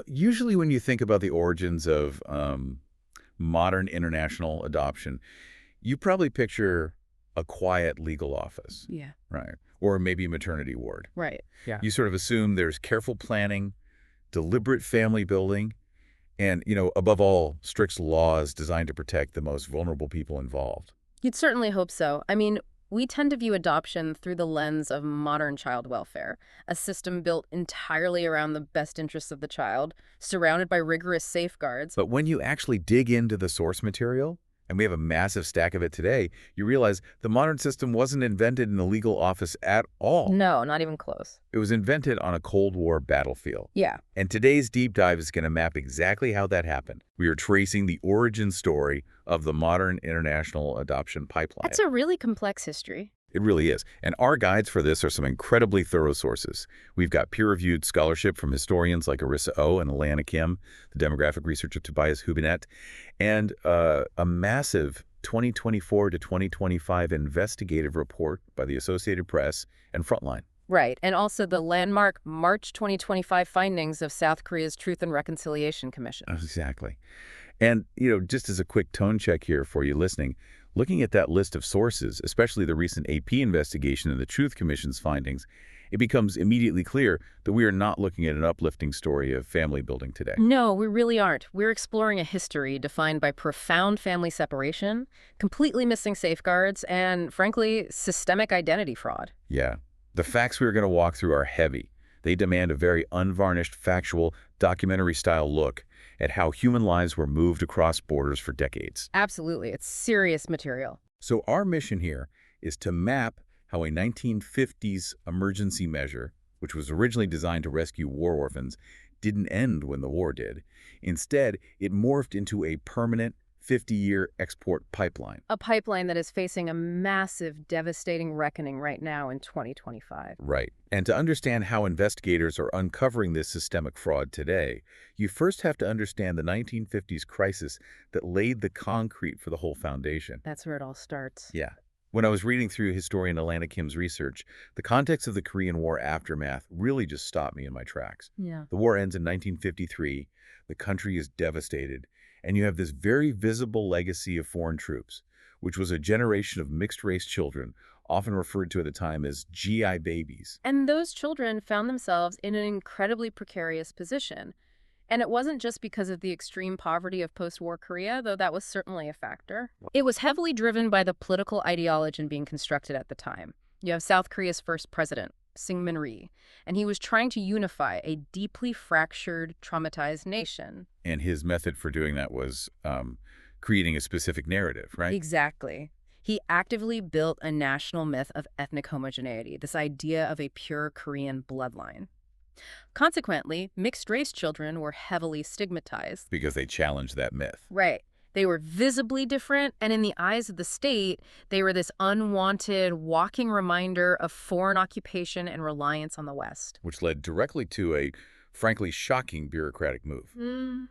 Usually when you think about the origins of modern international adoption, you probably picture a quiet legal office, Yeah. right? Or maybe a maternity ward. Right. Yeah. You sort of assume there's careful planning, deliberate family building, and, above all, strict laws designed to protect the most vulnerable people involved. You'd certainly hope so. I mean, we tend to view adoption through the lens of modern child welfare, a system built entirely around the best interests of the child, surrounded by rigorous safeguards. But when you actually dig into the source material, and we have a massive stack of it today, you realize the modern system wasn't invented in the legal office at all. No, not even close. It was invented on a Cold War battlefield. Yeah. And today's deep dive is going to map exactly how that happened. We are tracing the origin story of the modern international adoption pipeline. That's a really complex history. It really is. And our guides for this are some incredibly thorough sources. We've got peer-reviewed scholarship from historians like Arissa O and Alana Kim, the demographic research of Tobias Hubinet, and a massive 2024 to 2025 investigative report by the Associated Press and Frontline. Right, and also the landmark March 2025 findings of South Korea's Truth and Reconciliation Commission. Exactly. And, just as a quick tone check here for you listening, looking at that list of sources, especially the recent AP investigation and the Truth Commission's findings, it becomes immediately clear that we are not looking at an uplifting story of family building today. No, we really aren't. We're exploring a history defined by profound family separation, completely missing safeguards, and, frankly, systemic identity fraud. Yeah. The facts we are going to walk through are heavy. They demand a very unvarnished, factual, documentary-style look at how human lives were moved across borders for decades. Absolutely. It's serious material. So our mission here is to map how a 1950s emergency measure, which was originally designed to rescue war orphans, didn't end when the war did. Instead, it morphed into a permanent 50-year export pipeline. A pipeline that is facing a massive, devastating reckoning right now in 2025. Right. And to understand how investigators are uncovering this systemic fraud today, you first have to understand the 1950s crisis that laid the concrete for the whole foundation. That's where it all starts. Yeah. When I was reading through historian Alana Kim's research, the context of the Korean War aftermath really just stopped me in my tracks. Yeah. The war ends in 1953. The country is devastated. And you have this very visible legacy of foreign troops, which was a generation of mixed-race children, often referred to at the time as GI babies. And those children found themselves in an incredibly precarious position. And it wasn't just because of the extreme poverty of post-war Korea, though that was certainly a factor. It was heavily driven by the political ideology being constructed at the time. You have South Korea's first president, Syngman Rhee, and he was trying to unify a deeply fractured, traumatized nation. And his method for doing that was creating a specific narrative, right? Exactly. He actively built a national myth of ethnic homogeneity, this idea of a pure Korean bloodline. Consequently, mixed-race children were heavily stigmatized. Because they challenged that myth. Right. They were visibly different, and in the eyes of the state, they were this unwanted, walking reminder of foreign occupation and reliance on the West. Which led directly to a, frankly, shocking bureaucratic move. Mm.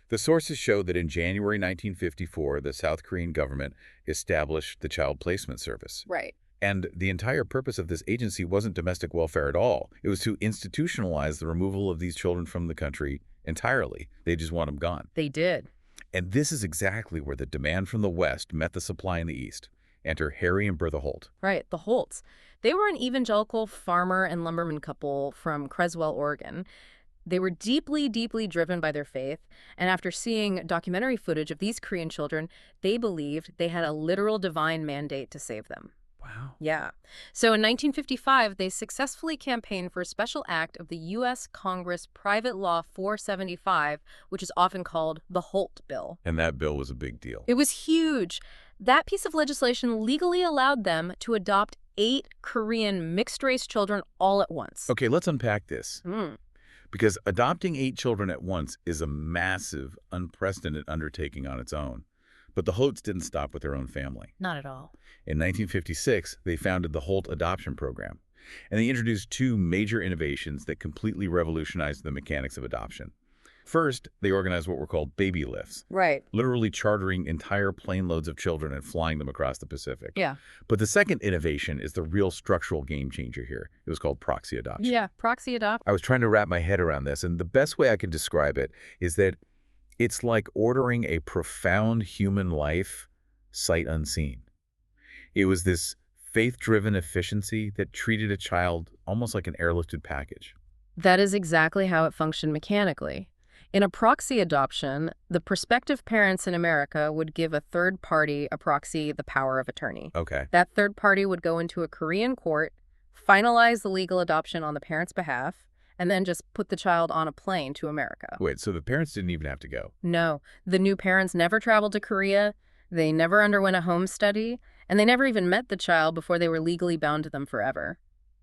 The sources show that in January 1954, the South Korean government established the Child Placement Service. Right. And the entire purpose of this agency wasn't domestic welfare at all. It was to institutionalize the removal of these children from the country entirely. They just want them gone. They did. And this is exactly where the demand from the West met the supply in the East. Enter Harry and Bertha Holt. Right, the Holts. They were an evangelical farmer and lumberman couple from Creswell, Oregon. They were deeply, deeply driven by their faith, and after seeing documentary footage of these Korean children, they believed they had a literal divine mandate to save them. Wow. Yeah. So in 1955, they successfully campaigned for a special act of the U.S. Congress Private Law 475, which is often called the Holt Bill. And that bill was a big deal. It was huge. That piece of legislation legally allowed them to adopt 8 Korean mixed-race children all at once. Okay, let's unpack this. Mm. Because adopting 8 children at once is a massive, unprecedented undertaking on its own. But the Holts didn't stop with their own family. Not at all. In 1956, they founded the Holt Adoption Program, and they introduced 2 major innovations that completely revolutionized the mechanics of adoption. First, they organized what were called baby lifts, Right. literally chartering entire plane loads of children and flying them across the Pacific. Yeah. But the second innovation is the real structural game changer here. It was called proxy adoption. Yeah, proxy adopt. I was trying to wrap my head around this, and the best way I can describe it is that it's like ordering a profound human life sight unseen. It was this faith-driven efficiency that treated a child almost like an airlifted package. That is exactly how it functioned mechanically. In a proxy adoption, the prospective parents in America would give a third party a proxy the power of attorney. Okay. That third party would go into a Korean court, finalize the legal adoption on the parent's behalf, and then just put the child on a plane to America. Wait, so the parents didn't even have to go? No, the new parents never traveled to Korea, they never underwent a home study, and they never even met the child before they were legally bound to them forever.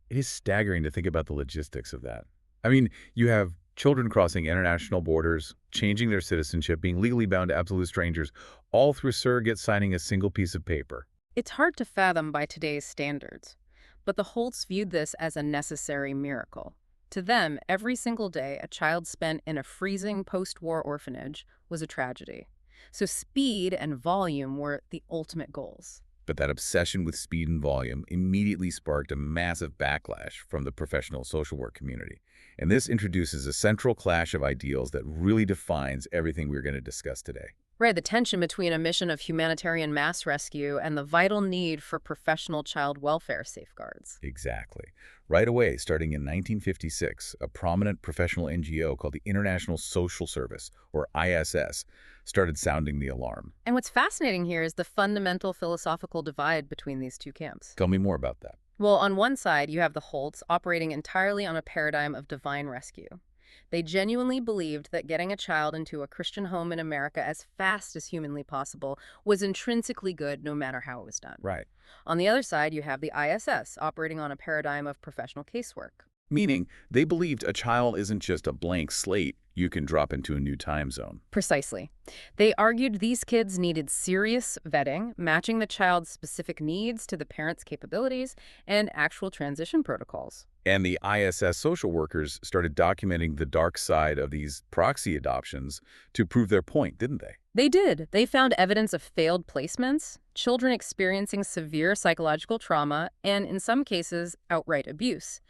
It is staggering to think about the logistics of that. I mean, you have children crossing international borders, changing their citizenship, being legally bound to absolute strangers, all through surrogates signing a single piece of paper. It's hard to fathom by today's standards, but the Holts viewed this as a necessary miracle. To them, every single day a child spent in a freezing post-war orphanage was a tragedy. So speed and volume were the ultimate goals. But that obsession with speed and volume immediately sparked a massive backlash from the professional social work community. And this introduces a central clash of ideals that really defines everything we're going to discuss today. Right, the tension between a mission of humanitarian mass rescue and the vital need for professional child welfare safeguards. Exactly. Right away, starting in 1956, a prominent professional NGO called the International Social Service, or ISS, started sounding the alarm. And what's fascinating here is the fundamental philosophical divide between these two camps. Tell me more about that. Well, on one side, you have the Holts operating entirely on a paradigm of divine rescue. They genuinely believed that getting a child into a Christian home in America as fast as humanly possible was intrinsically good no matter how it was done. Right. On the other side, you have the ISS operating on a paradigm of professional casework. Meaning, they believed a child isn't just a blank slate you can drop into a new time zone. Precisely. They argued these kids needed serious vetting, matching the child's specific needs to the parent's capabilities, and actual transition protocols. And the ISS social workers started documenting the dark side of these proxy adoptions to prove their point, didn't they? They did. They found evidence of failed placements, children experiencing severe psychological trauma, and in some cases, outright abuse.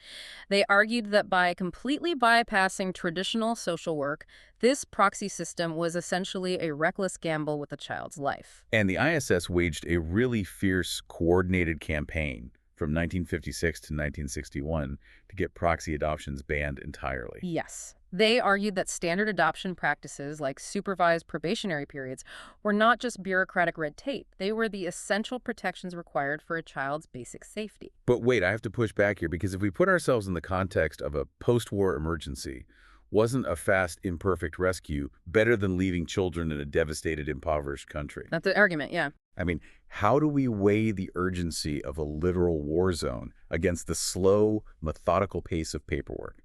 They argued that by completely bypassing traditional social work, this proxy system was essentially a reckless gamble with a child's life. And the ISS waged a really fierce, coordinated campaign from 1956 to 1961 to get proxy adoptions banned entirely. Yes. They argued that standard adoption practices like supervised probationary periods were not just bureaucratic red tape. They were the essential protections required for a child's basic safety. But wait, I have to push back here because if we put ourselves in the context of a post-war emergency, wasn't a fast, imperfect rescue better than leaving children in a devastated, impoverished country? That's the argument, yeah. I mean, how do we weigh the urgency of a literal war zone against the slow, methodical pace of paperwork?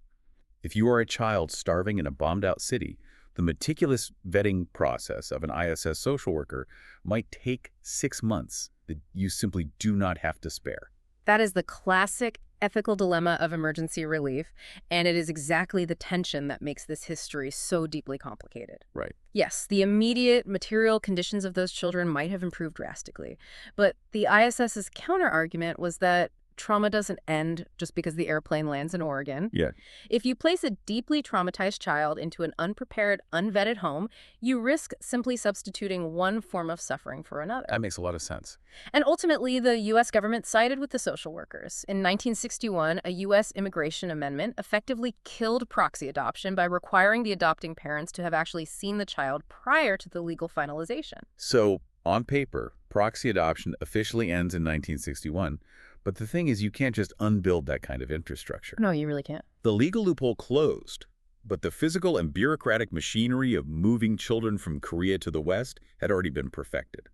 If you are a child starving in a bombed-out city, the meticulous vetting process of an ISS social worker might take 6 months that you simply do not have to spare. That is the classic ethical dilemma of emergency relief, and it is exactly the tension that makes this history so deeply complicated. Right. Yes, the immediate material conditions of those children might have improved drastically, but the ISS's counter-argument was that trauma doesn't end just because the airplane lands in Oregon. Yeah. If you place a deeply traumatized child into an unprepared, unvetted home, you risk simply substituting one form of suffering for another. That makes a lot of sense. And ultimately, the U.S. government sided with the social workers. In 1961, a U.S. immigration amendment effectively killed proxy adoption by requiring the adopting parents to have actually seen the child prior to the legal finalization. So, on paper, proxy adoption officially ends in 1961. But the thing is, you can't just unbuild that kind of infrastructure. No, you really can't. The legal loophole closed, but the physical and bureaucratic machinery of moving children from Korea to the West had already been perfected.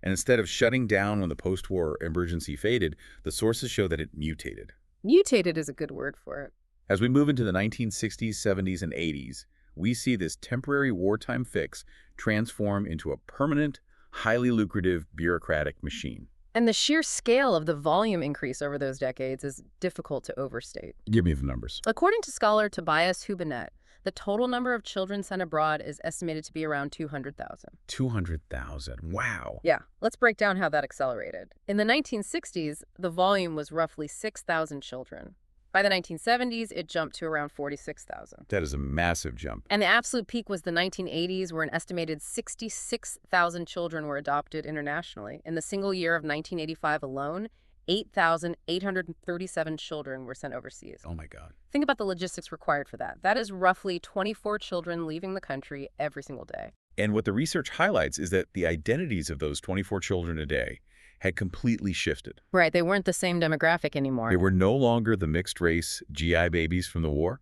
And instead of shutting down when the post-war emergency faded, the sources show that it mutated. Mutated is a good word for it. As we move into the 1960s, 70s, and 80s, we see this temporary wartime fix transform into a permanent, highly lucrative bureaucratic machine. And the sheer scale of the volume increase over those decades is difficult to overstate. Give me the numbers. According to scholar Tobias Hübinette, The total number of children sent abroad is estimated to be around 200,000. 200,000. Wow. Yeah, let's break down how that accelerated. In the 1960s, the volume was roughly 6,000 children. By the 1970s, it jumped to around 46,000. That is a massive jump. And the absolute peak was the 1980s, where an estimated 66,000 children were adopted internationally. In the single year of 1985 alone, 8,837 children were sent overseas. Oh my God. Think about the logistics required for that. That is roughly 24 children leaving the country every single day. And what the research highlights is that the identities of those 24 children a day had completely shifted. Right, they weren't the same demographic anymore. They were no longer the mixed-race GI babies from the war.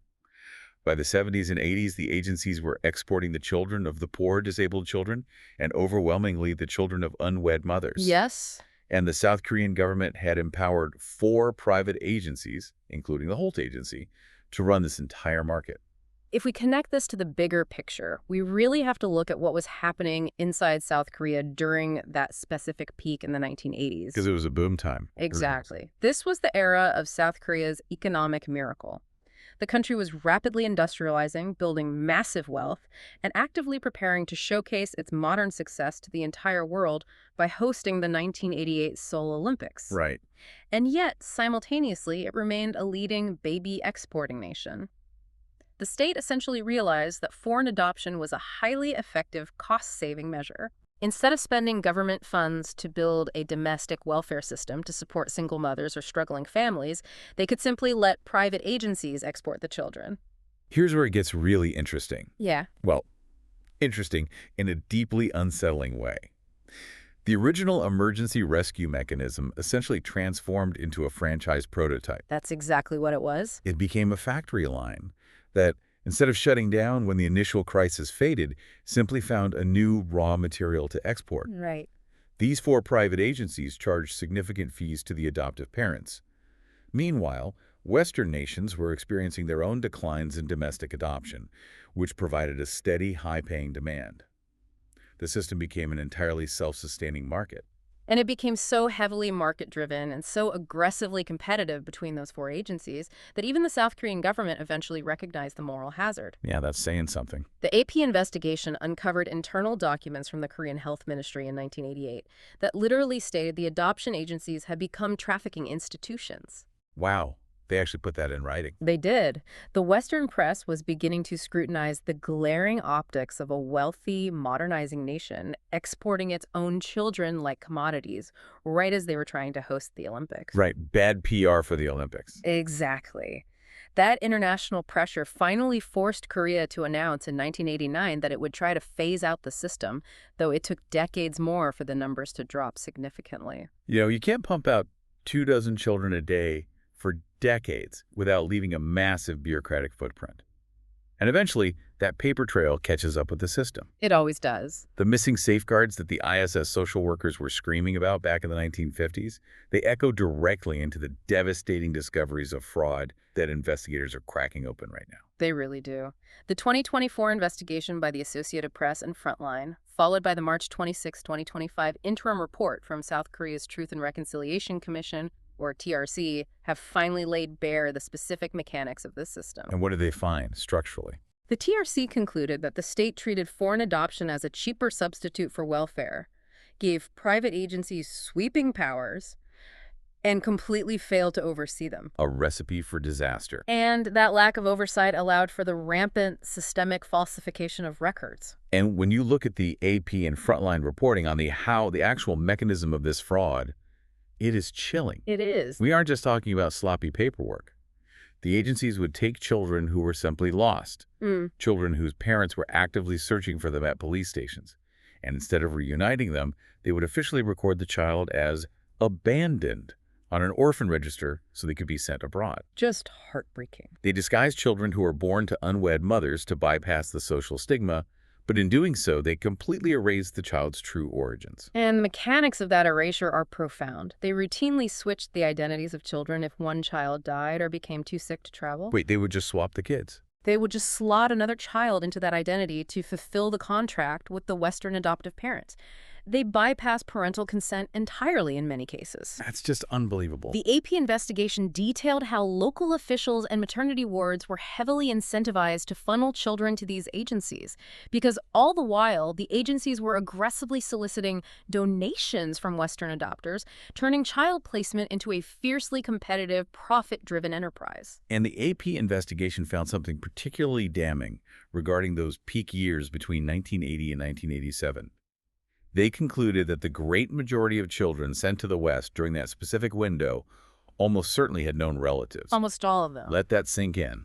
By the 70s and 80s, the agencies were exporting the children of the poor disabled children and overwhelmingly the children of unwed mothers. Yes. And the South Korean government had empowered 4 private agencies, including the Holt Agency, to run this entire market. If we connect this to the bigger picture, we really have to look at what was happening inside South Korea during that specific peak in the 1980s. Because it was a boom time. Exactly. This was the era of South Korea's economic miracle. The country was rapidly industrializing, building massive wealth, and actively preparing to showcase its modern success to the entire world by hosting the 1988 Seoul Olympics. Right. And yet, simultaneously, it remained a leading baby exporting nation. The state essentially realized that foreign adoption was a highly effective cost-saving measure. Instead of spending government funds to build a domestic welfare system to support single mothers or struggling families, they could simply let private agencies export the children. Here's where it gets really interesting. Yeah. Well, interesting in a deeply unsettling way. The original emergency rescue mechanism essentially transformed into a franchise prototype. That's exactly what it was. It became a factory line that, instead of shutting down when the initial crisis faded, simply found a new raw material to export. Right. These 4 private agencies charged significant fees to the adoptive parents. Meanwhile, Western nations were experiencing their own declines in domestic adoption, which provided a steady, high-paying demand. The system became an entirely self-sustaining market. And it became so heavily market-driven and so aggressively competitive between those 4 agencies that even the South Korean government eventually recognized the moral hazard. Yeah, that's saying something. The AP investigation uncovered internal documents from the Korean Health Ministry in 1988 that literally stated the adoption agencies had become trafficking institutions. Wow, they actually put that in writing. They did. The Western press was beginning to scrutinize the glaring optics of a wealthy, modernizing nation exporting its own children like commodities right as they were trying to host the Olympics. Right, bad PR for the Olympics. Exactly. That international pressure finally forced Korea to announce in 1989 that it would try to phase out the system, though it took decades more for the numbers to drop significantly. You can't pump out 24 children a day for decades without leaving a massive bureaucratic footprint. And eventually, that paper trail catches up with the system. It always does. The missing safeguards that the ISS social workers were screaming about back in the 1950s, they echo directly into the devastating discoveries of fraud that investigators are cracking open right now. They really do. The 2024 investigation by the Associated Press and Frontline, followed by the March 26, 2025 interim report from South Korea's Truth and Reconciliation Commission, or TRC, have finally laid bare the specific mechanics of this system. And what did they find structurally? The TRC concluded that the state treated foreign adoption as a cheaper substitute for welfare, gave private agencies sweeping powers, and completely failed to oversee them. A recipe for disaster. And that lack of oversight allowed for the rampant systemic falsification of records. And when you look at the AP and Frontline reporting on the actual mechanism of this fraud, it is chilling. It is. We aren't just talking about sloppy paperwork. The agencies would take children who were simply lost, children whose parents were actively searching for them at police stations, and instead of reuniting them, they would officially record the child as abandoned on an orphan register so they could be sent abroad. Just heartbreaking. They disguised children who were born to unwed mothers to bypass the social stigma, but in doing so, they completely erased the child's true origins. And the mechanics of that erasure are profound. They routinely switched the identities of children if one child died or became too sick to travel. Wait, they would just swap the kids? They would just slot another child into that identity to fulfill the contract with the Western adoptive parents. They bypass parental consent entirely in many cases. That's just unbelievable. The AP investigation detailed how local officials and maternity wards were heavily incentivized to funnel children to these agencies, because all the while, the agencies were aggressively soliciting donations from Western adopters, turning child placement into a fiercely competitive, profit-driven enterprise. And the AP investigation found something particularly damning regarding those peak years between 1980 and 1987. They concluded that the great majority of children sent to the West during that specific window almost certainly had known relatives. Almost all of them. Let that sink in.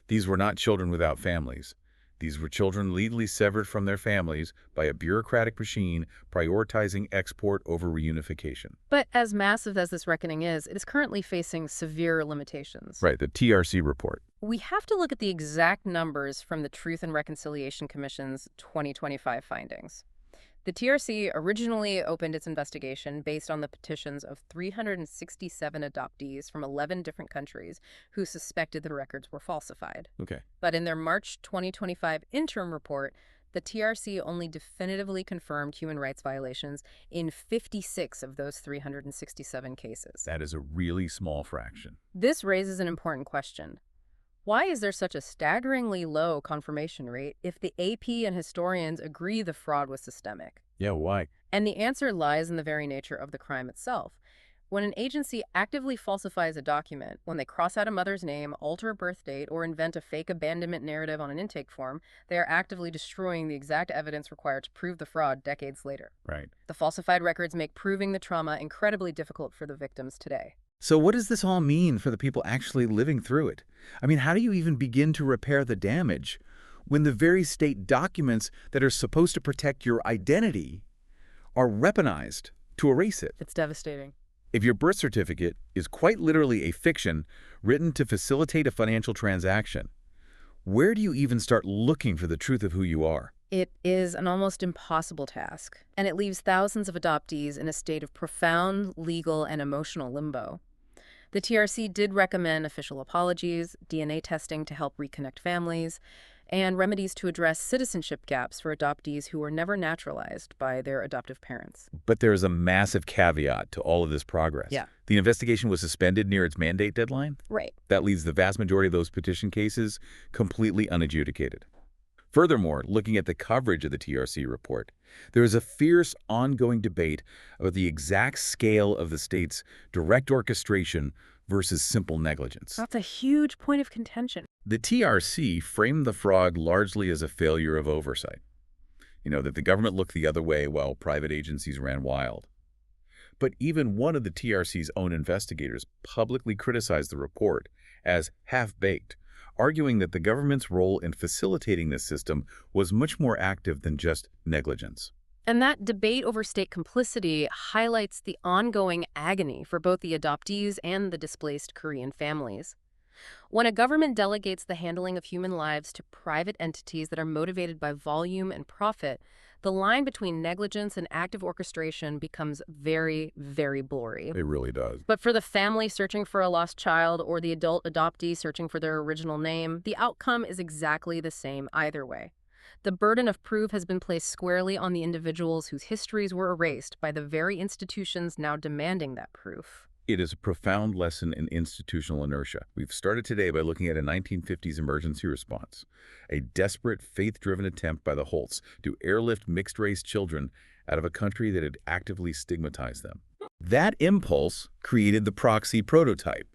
These were not children without families. These were children legally severed from their families by a bureaucratic machine prioritizing export over reunification. But as massive as this reckoning is, it is currently facing severe limitations. Right, the TRC report. We have to look at the exact numbers from the Truth and Reconciliation Commission's 2025 findings. The TRC originally opened its investigation based on the petitions of 367 adoptees from 11 different countries who suspected the records were falsified. Okay. But in their March 2025 interim report, the TRC only definitively confirmed human rights violations in 56 of those 367 cases. That is a really small fraction. This raises an important question. Why is there such a staggeringly low confirmation rate if the AP and historians agree the fraud was systemic? Yeah, why? And the answer lies in the very nature of the crime itself. When an agency actively falsifies a document, when they cross out a mother's name, alter a birth date, or invent a fake abandonment narrative on an intake form, they are actively destroying the exact evidence required to prove the fraud decades later. Right. The falsified records make proving the trauma incredibly difficult for the victims today. So what does this all mean for the people actually living through it? I mean, how do you even begin to repair the damage when the very state documents that are supposed to protect your identity are weaponized to erase it? It's devastating. If your birth certificate is quite literally a fiction written to facilitate a financial transaction, where do you even start looking for the truth of who you are? It is an almost impossible task, and it leaves thousands of adoptees in a state of profound legal and emotional limbo. The TRC did recommend official apologies, DNA testing to help reconnect families, and remedies to address citizenship gaps for adoptees who were never naturalized by their adoptive parents. But there is a massive caveat to all of this progress. Yeah. The investigation was suspended near its mandate deadline. Right. That leaves the vast majority of those petition cases completely unadjudicated. Furthermore, looking at the coverage of the TRC report, there is a fierce ongoing debate about the exact scale of the state's direct orchestration versus simple negligence. That's a huge point of contention. The TRC framed the fraud largely as a failure of oversight. That the government looked the other way while private agencies ran wild. But even one of the TRC's own investigators publicly criticized the report as half-baked, arguing that the government's role in facilitating this system was much more active than just negligence. And that debate over state complicity highlights the ongoing agony for both the adoptees and the displaced Korean families. When a government delegates the handling of human lives to private entities that are motivated by volume and profit, the line between negligence and active orchestration becomes very, very blurry. It really does. But for the family searching for a lost child or the adult adoptee searching for their original name, the outcome is exactly the same either way. The burden of proof has been placed squarely on the individuals whose histories were erased by the very institutions now demanding that proof. It is a profound lesson in institutional inertia. We've started today by looking at a 1950s emergency response, a desperate, faith-driven attempt by the Holts to airlift mixed-race children out of a country that had actively stigmatized them. That impulse created the proxy prototype,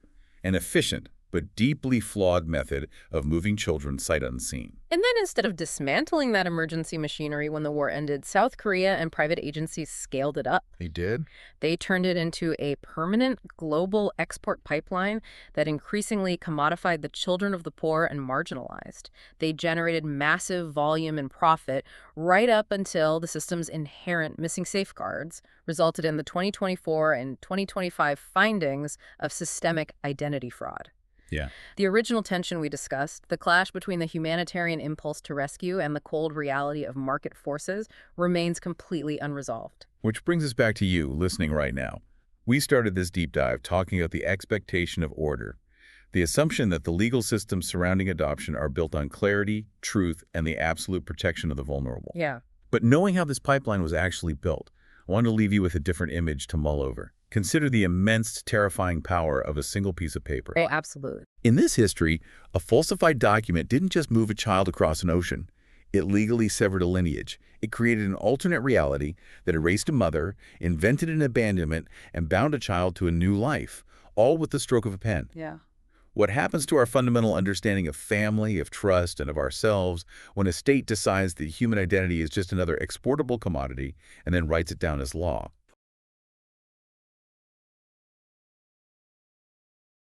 an efficient but deeply flawed method of moving children sight unseen. And then instead of dismantling that emergency machinery when the war ended, South Korea and private agencies scaled it up. They did? They turned it into a permanent global export pipeline that increasingly commodified the children of the poor and marginalized. They generated massive volume and profit right up until the system's inherent missing safeguards resulted in the 2024 and 2025 findings of systemic identity fraud. Yeah. The original tension we discussed, the clash between the humanitarian impulse to rescue and the cold reality of market forces, remains completely unresolved. Which brings us back to you, listening right now. We started this deep dive talking about the expectation of order, the assumption that the legal systems surrounding adoption are built on clarity, truth, and the absolute protection of the vulnerable. Yeah. But knowing how this pipeline was actually built, I want to leave you with a different image to mull over. Consider the immense, terrifying power of a single piece of paper. Oh, absolutely. In this history, a falsified document didn't just move a child across an ocean. It legally severed a lineage. It created an alternate reality that erased a mother, invented an abandonment, and bound a child to a new life, all with the stroke of a pen. Yeah. What happens to our fundamental understanding of family, of trust, and of ourselves when a state decides that human identity is just another exportable commodity and then writes it down as law?